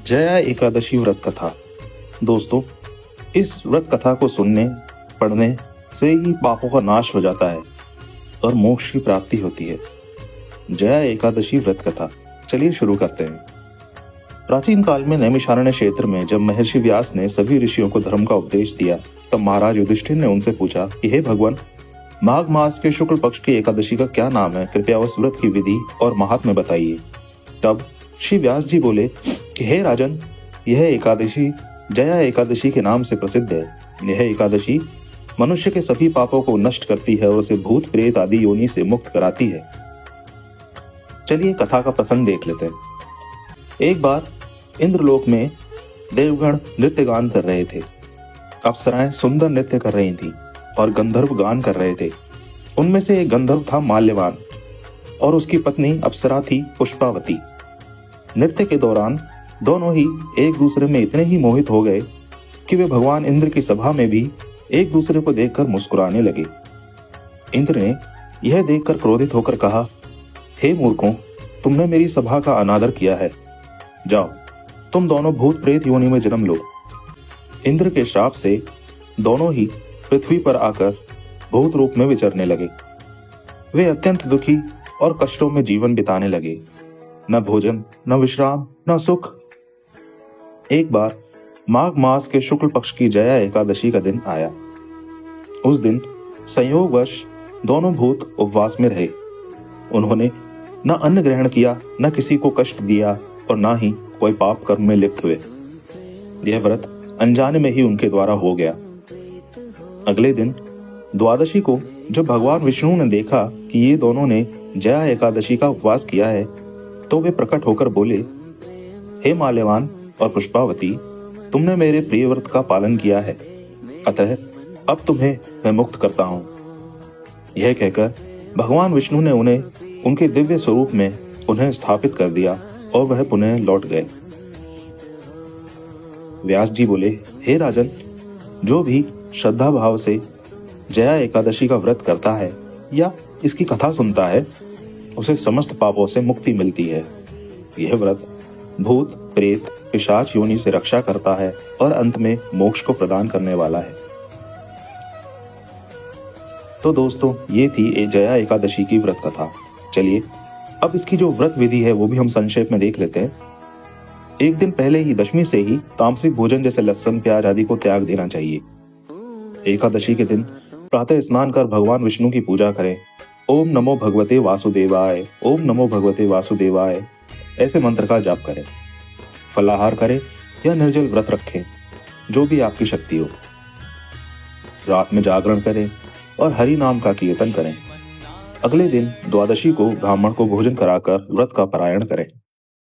जया एकादशी व्रत कथा। दोस्तों, इस व्रत कथा को सुनने पढ़ने से ही पापों का नाश हो जाता है और मोक्ष की प्राप्ति होती है। जया एकादशी व्रत कथा, चलिए शुरू करते हैं। प्राचीन काल में नैमिषारण्य क्षेत्र में जब महर्षि व्यास ने सभी ऋषियों को धर्म का उपदेश दिया, तब महाराज युधिष्ठिर ने उनसे पूछा कि हे भगवान, माघ मास के शुक्ल पक्ष की एकादशी का क्या नाम है? कृपया उस व्रत की विधि और महात्म्य बताइए। तब श्री व्यास जी बोले कि हे राजन, यह एकादशी जया एकादशी के नाम से प्रसिद्ध है। यह एकादशी मनुष्य के सभी पापों को नष्ट करती है और उसे भूत प्रेत आदि योनि से मुक्त कराती है। चलिए कथा का प्रसंग देख लेते हैं। एक बार इंद्रलोक में देवगण नृत्य गान कर रहे थे। अप्सराएं सुंदर नृत्य कर रही थीं और गंधर्व गान कर रहे थे। उनमें से एक गंधर्व था माल्यवान और उसकी पत्नी अप्सरा थी पुष्पावती। नृत्य के दौरान दोनों ही एक दूसरे में इतने ही मोहित हो गए कि वे भगवान इंद्र की सभा में भी एक दूसरे को देखकर मुस्कुराने लगे। इंद्र ने यह देखकर क्रोधित होकर कहा, हे मूर्खों, तुमने मेरी सभा का अनादर किया है। जाओ, तुम दोनों भूत प्रेत योनि में जन्म लो। इंद्र के श्राप से दोनों ही पृथ्वी पर आकर भूत रूप में विचरने लगे। वे अत्यंत दुखी और कष्टों में जीवन बिताने लगे। न भोजन, न विश्राम, न सुख। एक बार माघ मास के शुक्ल पक्ष की जया एकादशी का दिन आया। उस दिन संयोगवश दोनों भूत उपवास में रहे। उन्होंने न अन्न ग्रहण किया, न किसी को कष्ट दिया और न ही कोई पाप कर्म में लिप्त हुए। यह व्रत अनजाने में ही उनके द्वारा हो गया। अगले दिन द्वादशी को जब भगवान विष्णु ने देखा कि ये दोनों ने जया एकादशी का उपवास किया है, तो वे प्रकट होकर बोले, हे माल्यवान और पुष्पावती, तुमने मेरे प्रिय व्रत का पालन किया है, अतः अब तुम्हें मैं मुक्त करता हूं। यह कहकर भगवान विष्णु ने उन्हें उनके दिव्य स्वरूप में उन्हें स्थापित कर दिया और वह पुनः लौट गए। व्यास जी बोले, हे राजन, जो भी श्रद्धा भाव से जया एकादशी का व्रत करता है या इसकी कथा सुनता है, उसे समस्त पापों से मुक्ति मिलती है। यह व्रत भूत प्रेत पिशाच योनि से रक्षा करता है और अंत में मोक्ष को प्रदान करने वाला है। तो दोस्तों, ये थी जया एकादशी की व्रत कथा। चलिए अब इसकी जो व्रत विधि है वो भी हम संक्षेप में देख लेते हैं। एक दिन पहले ही, दशमी से ही, तामसिक भोजन जैसे लहसुन प्याज आदि को त्याग देना चाहिए। एकादशी के दिन प्रातः स्नान कर भगवान विष्णु की पूजा करें। ओम नमो भगवते वासुदेवाय, ओम नमो भगवते वासुदेवाय, ऐसे मंत्र का जाप करें। फलाहार करें या निर्जल व्रत रखें, जो भी आपकी शक्ति हो। रात में जागरण करें और हरि नाम का कीर्तन करें। अगले दिन द्वादशी को ब्राह्मण को भोजन कराकर व्रत का पारायण करें।